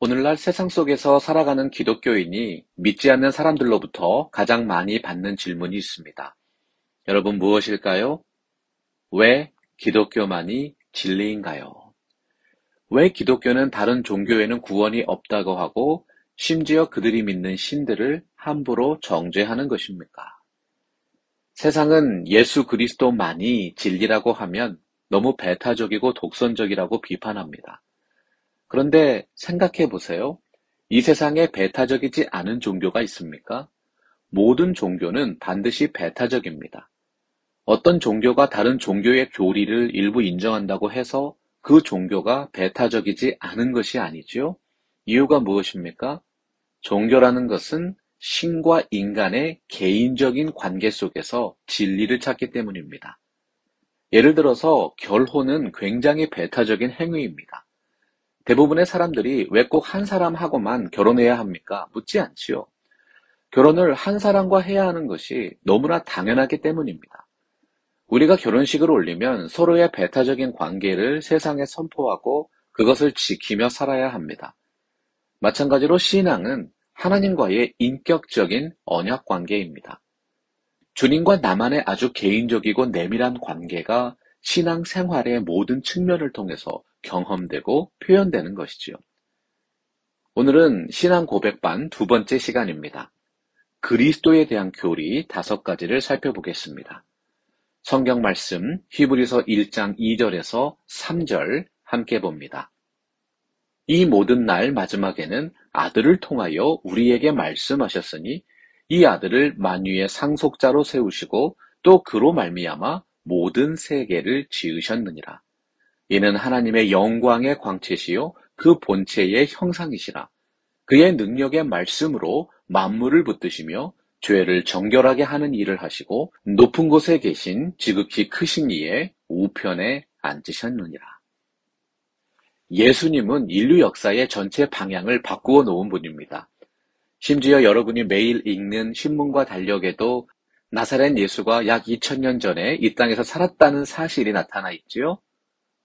오늘날 세상 속에서 살아가는 기독교인이 믿지 않는 사람들로부터 가장 많이 받는 질문이 있습니다. 여러분 무엇일까요? 왜 기독교만이 진리인가요? 왜 기독교는 다른 종교에는 구원이 없다고 하고 심지어 그들이 믿는 신들을 함부로 정죄하는 것입니까? 세상은 예수 그리스도만이 진리라고 하면 너무 배타적이고 독선적이라고 비판합니다. 그런데 생각해 보세요. 이 세상에 배타적이지 않은 종교가 있습니까? 모든 종교는 반드시 배타적입니다. 어떤 종교가 다른 종교의 교리를 일부 인정한다고 해서 그 종교가 배타적이지 않은 것이 아니지요? 이유가 무엇입니까? 종교라는 것은 신과 인간의 개인적인 관계 속에서 진리를 찾기 때문입니다. 예를 들어서 결혼은 굉장히 배타적인 행위입니다. 대부분의 사람들이 왜 꼭 한 사람하고만 결혼해야 합니까? 묻지 않지요. 결혼을 한 사람과 해야 하는 것이 너무나 당연하기 때문입니다. 우리가 결혼식을 올리면 서로의 배타적인 관계를 세상에 선포하고 그것을 지키며 살아야 합니다. 마찬가지로 신앙은 하나님과의 인격적인 언약 관계입니다. 주님과 나만의 아주 개인적이고 내밀한 관계가 신앙 생활의 모든 측면을 통해서 경험되고 표현되는 것이지요. 오늘은 신앙 고백반 두 번째 시간입니다. 그리스도에 대한 교리 5가지를 살펴보겠습니다. 성경 말씀 히브리서 1장 2절에서 3절 함께 봅니다. 이 모든 날 마지막에는 아들을 통하여 우리에게 말씀하셨으니 이 아들을 만유의 상속자로 세우시고 또 그로 말미암아 모든 세계를 지으셨느니라. 이는 하나님의 영광의 광채시요 그 본체의 형상이시라. 그의 능력의 말씀으로 만물을 붙드시며 죄를 정결하게 하는 일을 하시고 높은 곳에 계신 지극히 크신 이의 우편에 앉으셨느니라. 예수님은 인류 역사의 전체 방향을 바꾸어 놓은 분입니다. 심지어 여러분이 매일 읽는 신문과 달력에도 나사렛 예수가 약 2000년 전에 이 땅에서 살았다는 사실이 나타나 있지요.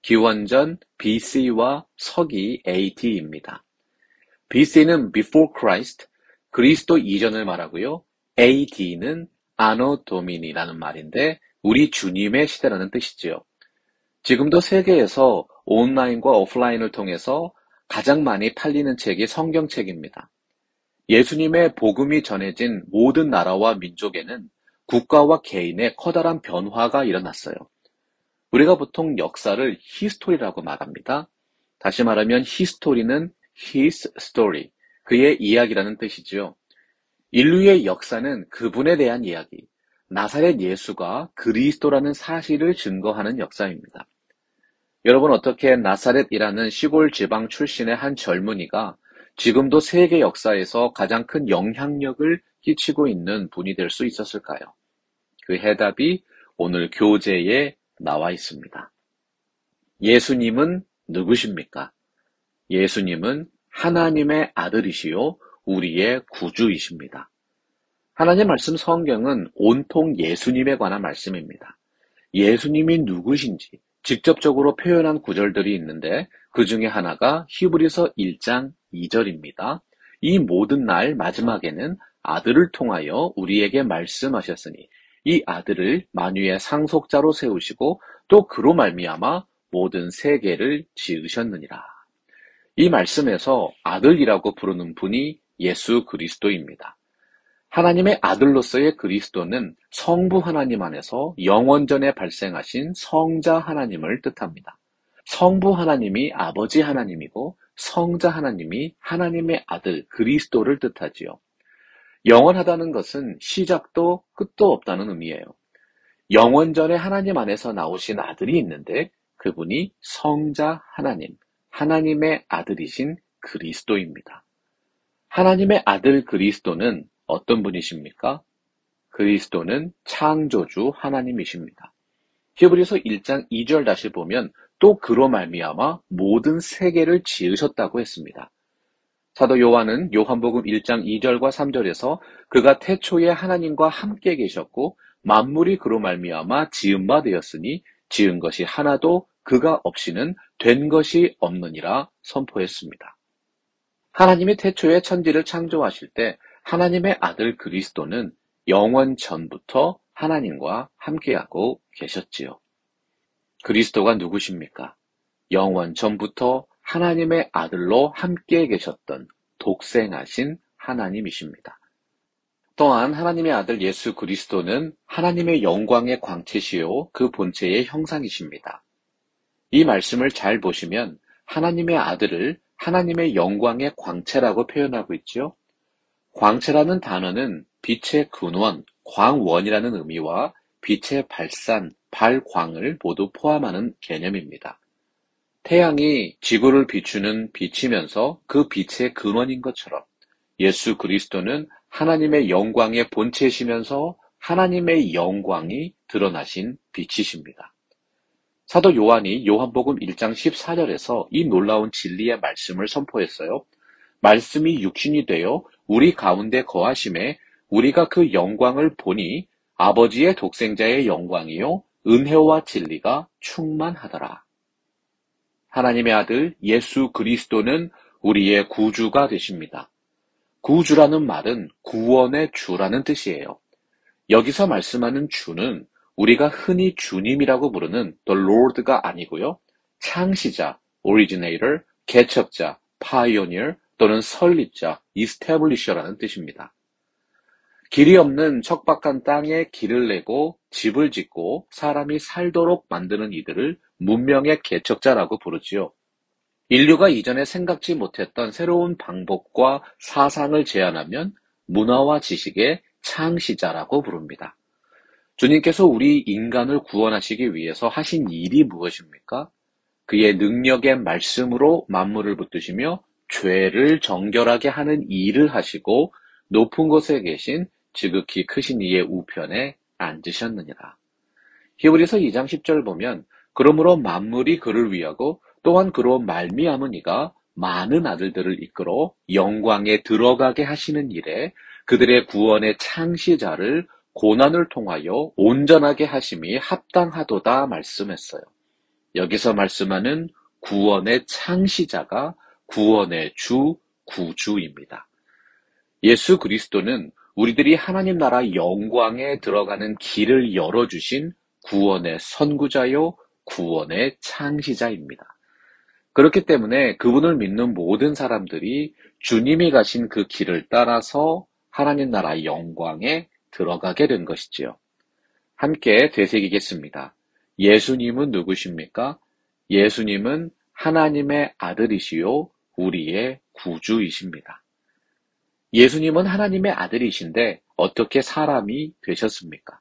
기원전 BC와 서기 AD입니다. BC는 Before Christ, 그리스도 이전을 말하고요. AD는 Anno Domini라는 말인데 우리 주님의 시대라는 뜻이지요. 지금도 세계에서 온라인과 오프라인을 통해서 가장 많이 팔리는 책이 성경책입니다. 예수님의 복음이 전해진 모든 나라와 민족에는 국가와 개인의 커다란 변화가 일어났어요. 우리가 보통 역사를 히스토리라고 말합니다. 다시 말하면 히스토리는 his story, 그의 이야기라는 뜻이지요. 인류의 역사는 그분에 대한 이야기, 나사렛 예수가 그리스도라는 사실을 증거하는 역사입니다. 여러분 어떻게 나사렛이라는 시골 지방 출신의 한 젊은이가 지금도 세계 역사에서 가장 큰 영향력을 끼치고 있는 분이 될 수 있었을까요? 그 해답이 오늘 교재에 나와 있습니다. 예수님은 누구십니까? 예수님은 하나님의 아들이시요 우리의 구주이십니다. 하나님 말씀 성경은 온통 예수님에 관한 말씀입니다. 예수님이 누구신지 직접적으로 표현한 구절들이 있는데 그 중에 하나가 히브리서 1장 2절입니다. 이 모든 날 마지막에는 아들을 통하여 우리에게 말씀하셨으니 이 아들을 만유의 상속자로 세우시고 또 그로 말미암아 모든 세계를 지으셨느니라. 이 말씀에서 아들이라고 부르는 분이 예수 그리스도입니다. 하나님의 아들로서의 그리스도는 성부 하나님 안에서 영원전에 발생하신 성자 하나님을 뜻합니다. 성부 하나님이 아버지 하나님이고 성자 하나님이 하나님의 아들 그리스도를 뜻하지요. 영원하다는 것은 시작도 끝도 없다는 의미예요. 영원전에 하나님 안에서 나오신 아들이 있는데 그분이 성자 하나님, 하나님의 아들이신 그리스도입니다. 하나님의 아들 그리스도는 어떤 분이십니까? 그리스도는 창조주 하나님이십니다. 히브리서 1장 2절 다시 보면 또 그로 말미암아 모든 세계를 지으셨다고 했습니다. 사도 요한은 요한복음 1장 2절과 3절에서 그가 태초에 하나님과 함께 계셨고 만물이 그로 말미암아 지은 바 되었으니 지은 것이 하나도 그가 없이는 된 것이 없느니라 선포했습니다. 하나님이 태초에 천지를 창조하실 때 하나님의 아들 그리스도는 영원 전부터 하나님과 함께하고 계셨지요. 그리스도가 누구십니까? 영원 전부터 하나님의 아들로 함께 계셨던 독생하신 하나님이십니다. 또한 하나님의 아들 예수 그리스도는 하나님의 영광의 광채시요 그 본체의 형상이십니다. 이 말씀을 잘 보시면 하나님의 아들을 하나님의 영광의 광채라고 표현하고 있죠. 광채라는 단어는 빛의 근원, 광원이라는 의미와 빛의 발산, 발광을 모두 포함하는 개념입니다. 태양이 지구를 비추는 빛이면서 그 빛의 근원인 것처럼 예수 그리스도는 하나님의 영광의 본체시면서 하나님의 영광이 드러나신 빛이십니다. 사도 요한이 요한복음 1장 14절에서 이 놀라운 진리의 말씀을 선포했어요. 말씀이 육신이 되어 우리 가운데 거하심에 우리가 그 영광을 보니 아버지의 독생자의 영광이요 은혜와 진리가 충만하더라. 하나님의 아들 예수 그리스도는 우리의 구주가 되십니다. 구주라는 말은 구원의 주라는 뜻이에요. 여기서 말씀하는 주는 우리가 흔히 주님이라고 부르는 the Lord가 아니고요. 창시자, originator, 개척자, pioneer 또는 설립자, establisher라는 뜻입니다. 길이 없는 척박한 땅에 길을 내고 집을 짓고 사람이 살도록 만드는 이들을 문명의 개척자라고 부르지요. 인류가 이전에 생각지 못했던 새로운 방법과 사상을 제안하면 문화와 지식의 창시자라고 부릅니다. 주님께서 우리 인간을 구원하시기 위해서 하신 일이 무엇입니까? 그의 능력의 말씀으로 만물을 붙드시며 죄를 정결하게 하는 일을 하시고 높은 곳에 계신 지극히 크신 이의 우편에 앉으셨느니라. 히브리서 2장 10절 보면 그러므로 만물이 그를 위하고 또한 그로 말미암은 이가 많은 아들들을 이끌어 영광에 들어가게 하시는 일에 그들의 구원의 창시자를 고난을 통하여 온전하게 하심이 합당하도다 말씀했어요. 여기서 말씀하는 구원의 창시자가 구원의 주, 구주입니다. 예수 그리스도는 우리들이 하나님 나라 영광에 들어가는 길을 열어주신 구원의 선구자요, 구원의 창시자입니다. 그렇기 때문에 그분을 믿는 모든 사람들이 주님이 가신 그 길을 따라서 하나님 나라 영광에 들어가게 된 것이지요. 함께 되새기겠습니다. 예수님은 누구십니까? 예수님은 하나님의 아들이시요 우리의 구주이십니다. 예수님은 하나님의 아들이신데 어떻게 사람이 되셨습니까?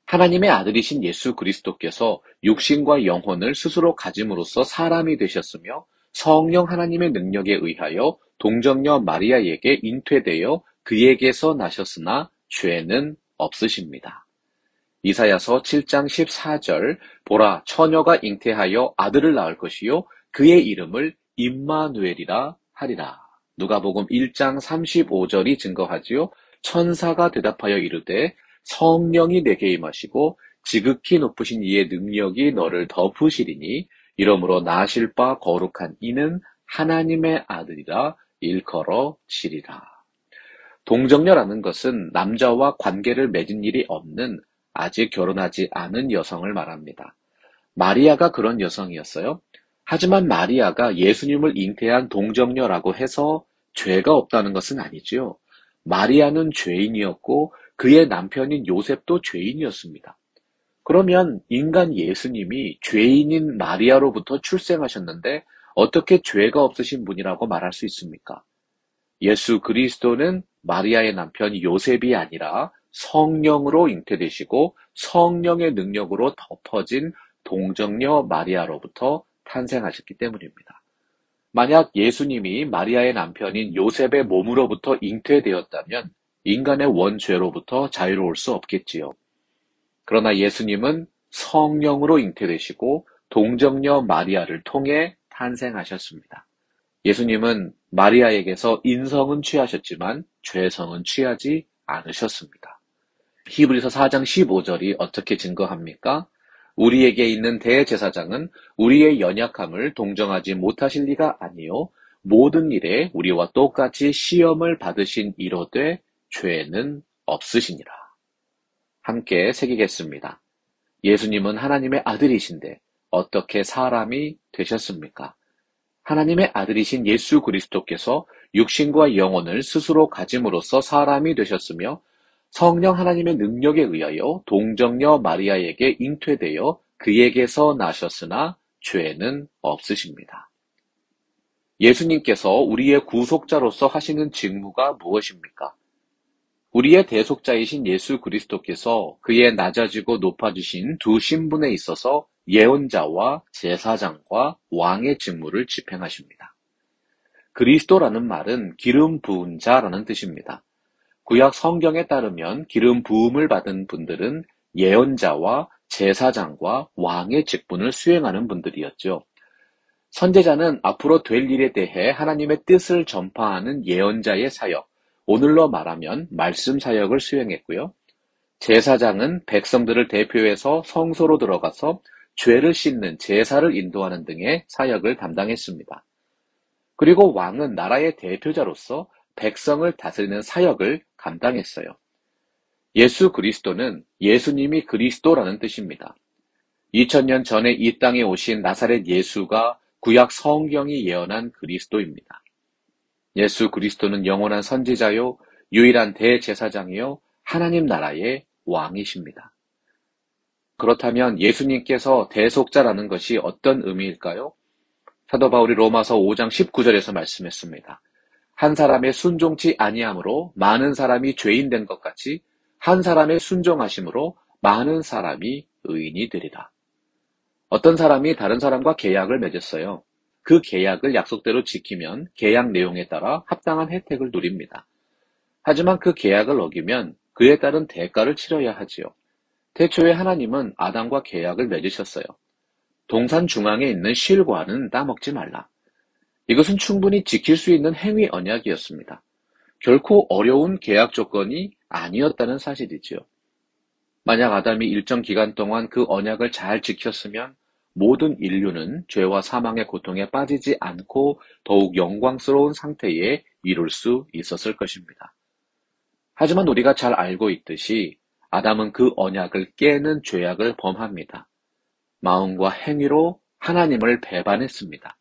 하나님의 아들이신 예수 그리스도께서 육신과 영혼을 스스로 가짐으로써 사람이 되셨으며 성령 하나님의 능력에 의하여 동정녀 마리아에게 잉태되어 그에게서 나셨으나 죄는 없으십니다. 이사야서 7장 14절 보라 처녀가 잉태하여 아들을 낳을 것이요 그의 이름을 임마누엘이라 하리라. 누가복음 1장 35절이 증거하지요. 천사가 대답하여 이르되 성령이 내게 임하시고 지극히 높으신 이의 능력이 너를 덮으시리니 이러므로 나실 바 거룩한 이는 하나님의 아들이라 일컬어지리라. 동정녀라는 것은 남자와 관계를 맺은 일이 없는 아직 결혼하지 않은 여성을 말합니다. 마리아가 그런 여성이었어요. 하지만 마리아가 예수님을 잉태한 동정녀라고 해서 죄가 없다는 것은 아니지요. 마리아는 죄인이었고 그의 남편인 요셉도 죄인이었습니다. 그러면 인간 예수님이 죄인인 마리아로부터 출생하셨는데 어떻게 죄가 없으신 분이라고 말할 수 있습니까? 예수 그리스도는 마리아의 남편 요셉이 아니라 성령으로 잉태되시고 성령의 능력으로 덮어진 동정녀 마리아로부터 탄생하셨기 때문입니다. 만약 예수님이 마리아의 남편인 요셉의 몸으로부터 잉태되었다면 인간의 원죄로부터 자유로울 수 없겠지요. 그러나 예수님은 성령으로 잉태되시고 동정녀 마리아를 통해 탄생하셨습니다. 예수님은 마리아에게서 인성은 취하셨지만 죄성은 취하지 않으셨습니다. 히브리서 4장 15절이 어떻게 증거합니까? 우리에게 있는 대제사장은 우리의 연약함을 동정하지 못하실 리가 아니요 모든 일에 우리와 똑같이 시험을 받으신 이로되 죄는 없으시니라. 함께 새기겠습니다. 예수님은 하나님의 아들이신데 어떻게 사람이 되셨습니까? 하나님의 아들이신 예수 그리스도께서 육신과 영혼을 스스로 가짐으로써 사람이 되셨으며 성령 하나님의 능력에 의하여 동정녀 마리아에게 잉태되어 그에게서 나셨으나 죄는 없으십니다. 예수님께서 우리의 구속자로서 하시는 직무가 무엇입니까? 우리의 대속자이신 예수 그리스도께서 그의 낮아지고 높아지신 두 신분에 있어서 예언자와 제사장과 왕의 직무를 집행하십니다. 그리스도라는 말은 기름 부은 자라는 뜻입니다. 구약 성경에 따르면 기름 부음을 받은 분들은 예언자와 제사장과 왕의 직분을 수행하는 분들이었죠. 선제자는 앞으로 될 일에 대해 하나님의 뜻을 전파하는 예언자의 사역, 오늘로 말하면 말씀 사역을 수행했고요. 제사장은 백성들을 대표해서 성소로 들어가서 죄를 씻는 제사를 인도하는 등의 사역을 담당했습니다. 그리고 왕은 나라의 대표자로서 백성을 다스리는 사역을 감당했어요. 예수 그리스도는 예수님이 그리스도라는 뜻입니다. 2000년 전에 이 땅에 오신 나사렛 예수가 구약 성경이 예언한 그리스도입니다. 예수 그리스도는 영원한 선지자요, 유일한 대제사장이요, 하나님 나라의 왕이십니다. 그렇다면 예수님께서 대속자라는 것이 어떤 의미일까요? 사도 바울이 로마서 5장 19절에서 말씀했습니다. 한 사람의 순종치 아니함으로 많은 사람이 죄인 된 것 같이 한 사람의 순종하심으로 많은 사람이 의인이 되리라. 어떤 사람이 다른 사람과 계약을 맺었어요. 그 계약을 약속대로 지키면 계약 내용에 따라 합당한 혜택을 누립니다. 하지만 그 계약을 어기면 그에 따른 대가를 치러야 하지요. 태초에 하나님은 아담과 계약을 맺으셨어요. 동산 중앙에 있는 실과는 따먹지 말라. 이것은 충분히 지킬 수 있는 행위 언약이었습니다. 결코 어려운 계약 조건이 아니었다는 사실이지요. 만약 아담이 일정 기간 동안 그 언약을 잘 지켰으면 모든 인류는 죄와 사망의 고통에 빠지지 않고 더욱 영광스러운 상태에 이룰 수 있었을 것입니다. 하지만 우리가 잘 알고 있듯이 아담은 그 언약을 깨는 죄악을 범합니다. 마음과 행위로 하나님을 배반했습니다.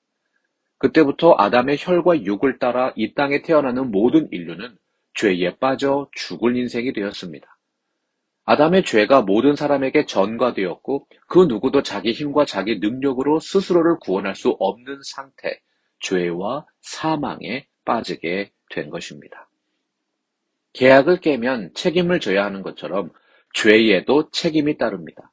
그때부터 아담의 혈과 육을 따라 이 땅에 태어나는 모든 인류는 죄에 빠져 죽을 인생이 되었습니다. 아담의 죄가 모든 사람에게 전가되었고 그 누구도 자기 힘과 자기 능력으로 스스로를 구원할 수 없는 상태, 죄와 사망에 빠지게 된 것입니다. 계약을 깨면 책임을 져야 하는 것처럼 죄에도 책임이 따릅니다.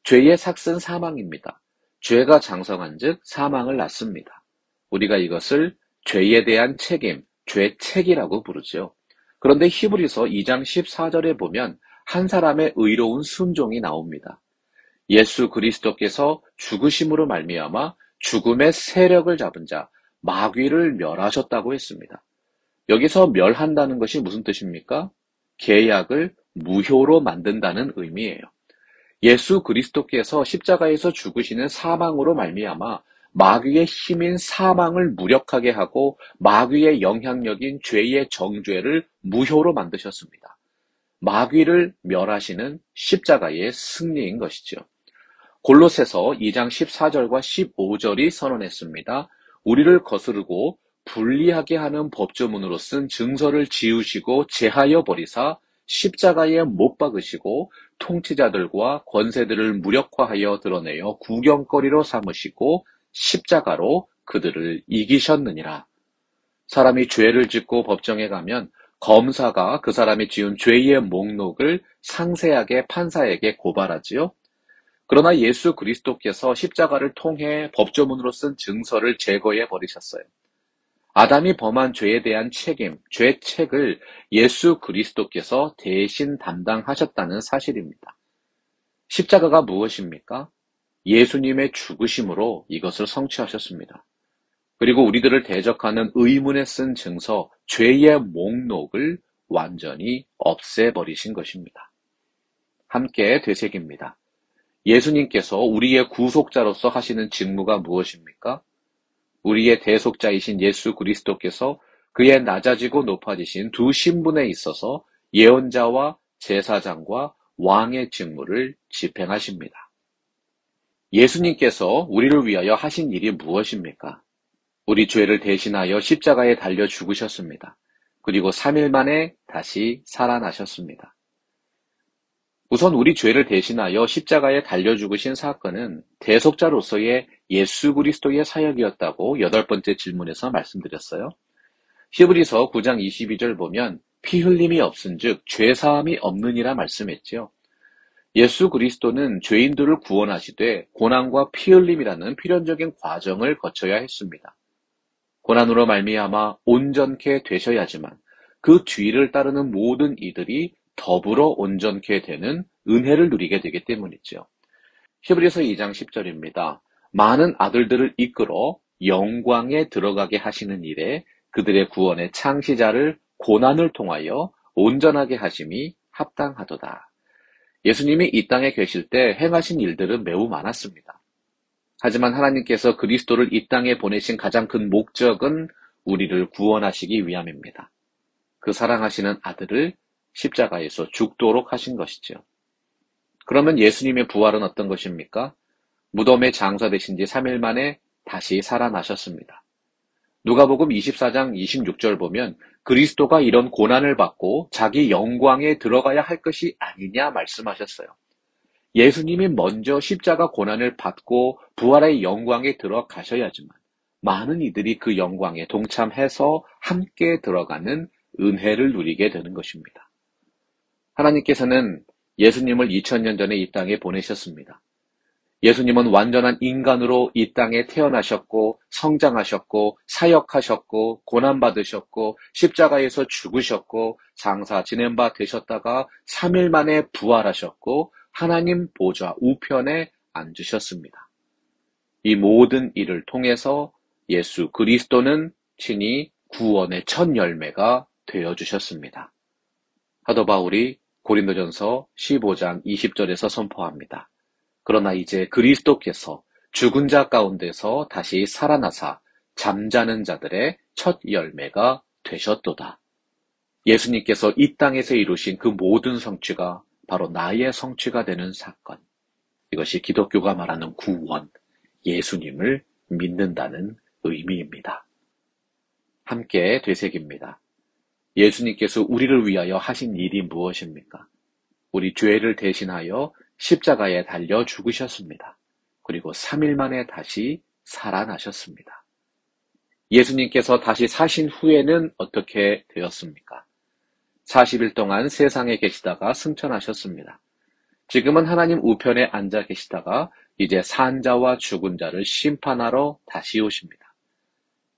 죄의 삭은 사망입니다. 죄가 장성한즉 사망을 낳습니다. 우리가 이것을 죄에 대한 책임, 죄책이라고 부르죠. 그런데 히브리서 2장 14절에 보면 한 사람의 의로운 순종이 나옵니다. 예수 그리스도께서 죽으심으로 말미암아 죽음의 세력을 잡은 자, 마귀를 멸하셨다고 했습니다. 여기서 멸한다는 것이 무슨 뜻입니까? 계약을 무효로 만든다는 의미예요. 예수 그리스도께서 십자가에서 죽으시는 사망으로 말미암아 마귀의 힘인 사망을 무력하게 하고 마귀의 영향력인 죄의 정죄를 무효로 만드셨습니다. 마귀를 멸하시는 십자가의 승리인 것이죠. 골로새서 2장 14절과 15절이 선언했습니다. 우리를 거스르고 불리하게 하는 법조문으로 쓴 증서를 지우시고 제하여 버리사 십자가에 못 박으시고 통치자들과 권세들을 무력화하여 드러내어 구경거리로 삼으시고 십자가로 그들을 이기셨느니라. 사람이 죄를 짓고 법정에 가면 검사가 그 사람이 지은 죄의 목록을 상세하게 판사에게 고발하지요. 그러나 예수 그리스도께서 십자가를 통해 법조문으로 쓴 증서를 제거해 버리셨어요. 아담이 범한 죄에 대한 책임, 죄책을 예수 그리스도께서 대신 담당하셨다는 사실입니다. 십자가가 무엇입니까? 예수님의 죽으심으로 이것을 성취하셨습니다. 그리고 우리들을 대적하는 의문에 쓴 증서, 죄의 목록을 완전히 없애버리신 것입니다. 함께 되새깁니다. 예수님께서 우리의 구속자로서 하시는 직무가 무엇입니까? 우리의 대속자이신 예수 그리스도께서 그의 낮아지고 높아지신 두 신분에 있어서 예언자와 제사장과 왕의 직무를 집행하십니다. 예수님께서 우리를 위하여 하신 일이 무엇입니까? 우리 죄를 대신하여 십자가에 달려 죽으셨습니다. 그리고 3일 만에 다시 살아나셨습니다. 우선 우리 죄를 대신하여 십자가에 달려 죽으신 사건은 대속자로서의 예수 그리스도의 사역이었다고 8번째 질문에서 말씀드렸어요. 히브리서 9장 22절 보면 피 흘림이 없은즉 죄사함이 없느니라 말씀했죠. 예수 그리스도는 죄인들을 구원하시되 고난과 피 흘림이라는 필연적인 과정을 거쳐야 했습니다. 고난으로 말미암아 온전케 되셔야지만 그 뒤를 따르는 모든 이들이 더불어 온전케 되는 은혜를 누리게 되기 때문이죠. 히브리서 2장 10절입니다. 많은 아들들을 이끌어 영광에 들어가게 하시는 일에 그들의 구원의 창시자를 고난을 통하여 온전하게 하심이 합당하도다. 예수님이 이 땅에 계실 때 행하신 일들은 매우 많았습니다. 하지만 하나님께서 그리스도를 이 땅에 보내신 가장 큰 목적은 우리를 구원하시기 위함입니다. 그 사랑하시는 아들을 십자가에서 죽도록 하신 것이죠. 그러면 예수님의 부활은 어떤 것입니까? 무덤에 장사되신 지 3일 만에 다시 살아나셨습니다. 누가복음 24장 26절 보면 그리스도가 이런 고난을 받고 자기 영광에 들어가야 할 것이 아니냐 말씀하셨어요. 예수님이 먼저 십자가 고난을 받고 부활의 영광에 들어가셔야지만 많은 이들이 그 영광에 동참해서 함께 들어가는 은혜를 누리게 되는 것입니다. 하나님께서는 예수님을 2000년 전에 이 땅에 보내셨습니다. 예수님은 완전한 인간으로 이 땅에 태어나셨고 성장하셨고 사역하셨고 고난받으셨고 십자가에서 죽으셨고 장사 지낸 바 되셨다가 3일 만에 부활하셨고 하나님 보좌 우편에 앉으셨습니다. 이 모든 일을 통해서 예수 그리스도는 친히 구원의 첫 열매가 되어주셨습니다. 사도 바울이 고린도전서 15장 20절에서 선포합니다. 그러나 이제 그리스도께서 죽은 자 가운데서 다시 살아나사 잠자는 자들의 첫 열매가 되셨도다. 예수님께서 이 땅에서 이루신 그 모든 성취가 바로 나의 성취가 되는 사건. 이것이 기독교가 말하는 구원, 예수님을 믿는다는 의미입니다. 함께 되새깁니다. 예수님께서 우리를 위하여 하신 일이 무엇입니까? 우리 죄를 대신하여 십자가에 달려 죽으셨습니다. 그리고 3일 만에 다시 살아나셨습니다. 예수님께서 다시 사신 후에는 어떻게 되었습니까? 40일 동안 세상에 계시다가 승천하셨습니다. 지금은 하나님 우편에 앉아 계시다가 이제 산 자와 죽은 자를 심판하러 다시 오십니다.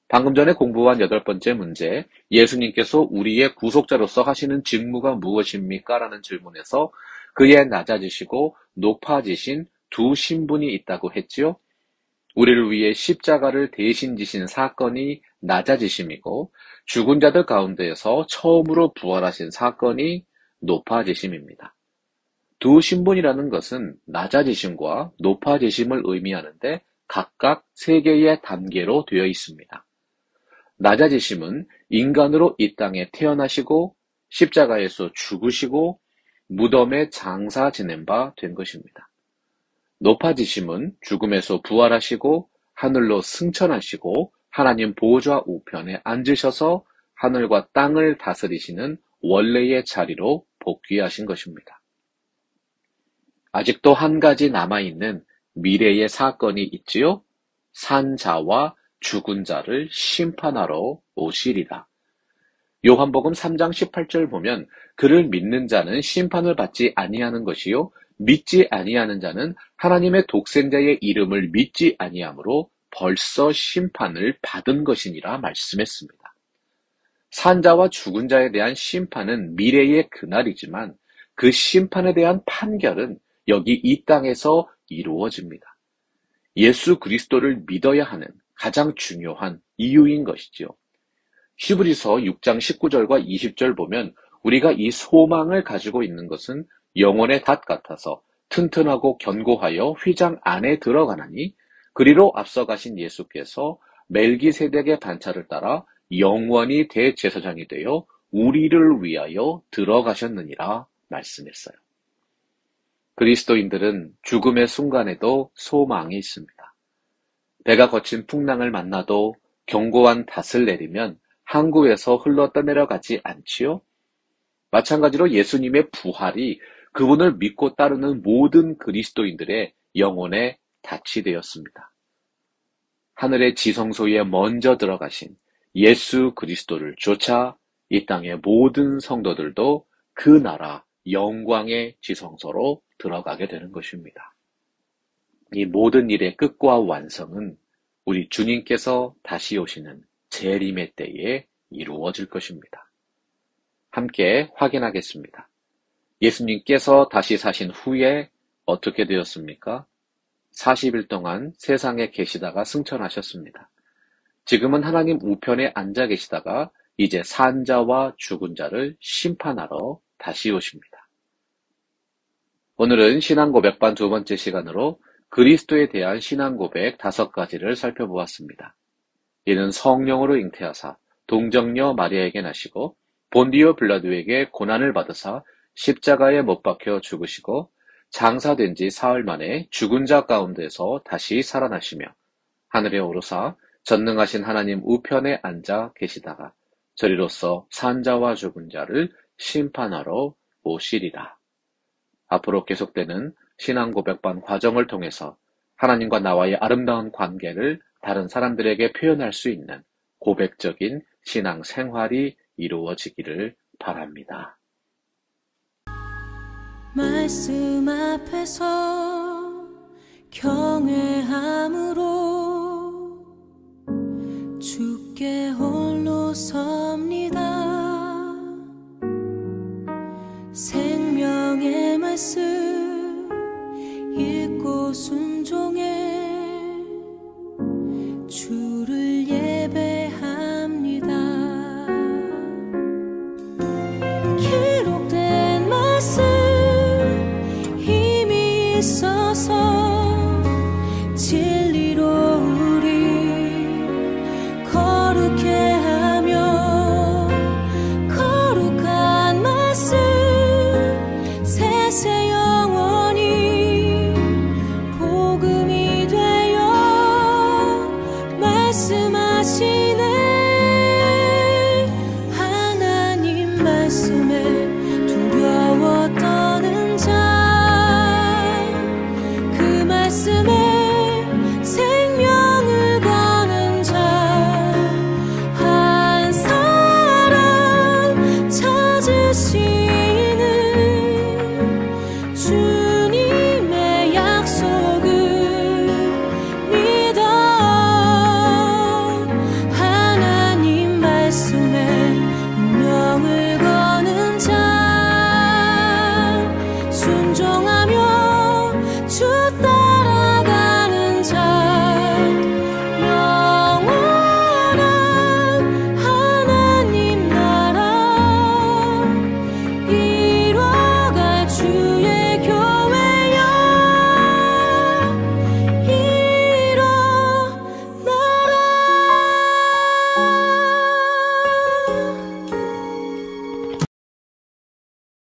방금 전에 공부한 8번째 문제, 예수님께서 우리의 구속자로서 하시는 직무가 무엇입니까? 라는 질문에서 그의 낮아지시고 높아지신 두 신분이 있다고 했지요. 우리를 위해 십자가를 대신 지신 사건이 낮아지심이고 죽은 자들 가운데에서 처음으로 부활하신 사건이 높아지심입니다. 두 신분이라는 것은 낮아지심과 높아지심을 의미하는데 각각 3개의 단계로 되어 있습니다. 낮아지심은 인간으로 이 땅에 태어나시고 십자가에서 죽으시고 무덤에 장사 지낸 바 된 것입니다. 높아지심은 죽음에서 부활하시고 하늘로 승천하시고 하나님 보좌 우편에 앉으셔서 하늘과 땅을 다스리시는 원래의 자리로 복귀하신 것입니다. 아직도 한 가지 남아있는 미래의 사건이 있지요. 산자와 죽은 자를 심판하러 오시리라. 요한복음 3장 18절 보면 그를 믿는 자는 심판을 받지 아니하는 것이요 믿지 아니하는 자는 하나님의 독생자의 이름을 믿지 아니하므로 벌써 심판을 받은 것이니라 말씀했습니다. 산자와 죽은 자에 대한 심판은 미래의 그날이지만 그 심판에 대한 판결은 여기 이 땅에서 이루어집니다. 예수 그리스도를 믿어야 하는 가장 중요한 이유인 것이지요. 히브리서 6장 19절과 20절 보면 우리가 이 소망을 가지고 있는 것은 영혼의 닷 같아서 튼튼하고 견고하여 휘장 안에 들어가나니 그리로 앞서가신 예수께서 멜기세덱의 반차를 따라 영원히 대제사장이 되어 우리를 위하여 들어가셨느니라 말씀했어요. 그리스도인들은 죽음의 순간에도 소망이 있습니다. 배가 거친 풍랑을 만나도 견고한 닷을 내리면 항구에서 흘러 떠내려가지 않지요? 마찬가지로 예수님의 부활이 그분을 믿고 따르는 모든 그리스도인들의 영혼의 닻이 되었습니다. 하늘의 지성소에 먼저 들어가신 예수 그리스도를 쫓아 이 땅의 모든 성도들도 그 나라 영광의 지성소로 들어가게 되는 것입니다. 이 모든 일의 끝과 완성은 우리 주님께서 다시 오시는 재림의 때에 이루어질 것입니다. 함께 확인하겠습니다. 예수님께서 다시 사신 후에 어떻게 되었습니까? 40일 동안 세상에 계시다가 승천하셨습니다. 지금은 하나님 우편에 앉아 계시다가 이제 산자와 죽은 자를 심판하러 다시 오십니다. 오늘은 신앙고백반 두 번째 시간으로 그리스도에 대한 신앙고백 5가지를 살펴보았습니다. 이는 성령으로 잉태하사 동정녀 마리아에게 나시고 본디오 빌라도에게 고난을 받으사 십자가에 못 박혀 죽으시고 장사된 지 사흘 만에 죽은 자 가운데서 다시 살아나시며 하늘에 오르사 전능하신 하나님 우편에 앉아 계시다가 저리로서 산자와 죽은 자를 심판하러 오시리라. 앞으로 계속되는 신앙고백반 과정을 통해서 하나님과 나와의 아름다운 관계를 다른 사람들에게 표현할 수 있는 고백적인 신앙 생활이 이루어지기를 바랍니다. 말씀 앞에서 경외함으로 주께 홀로 서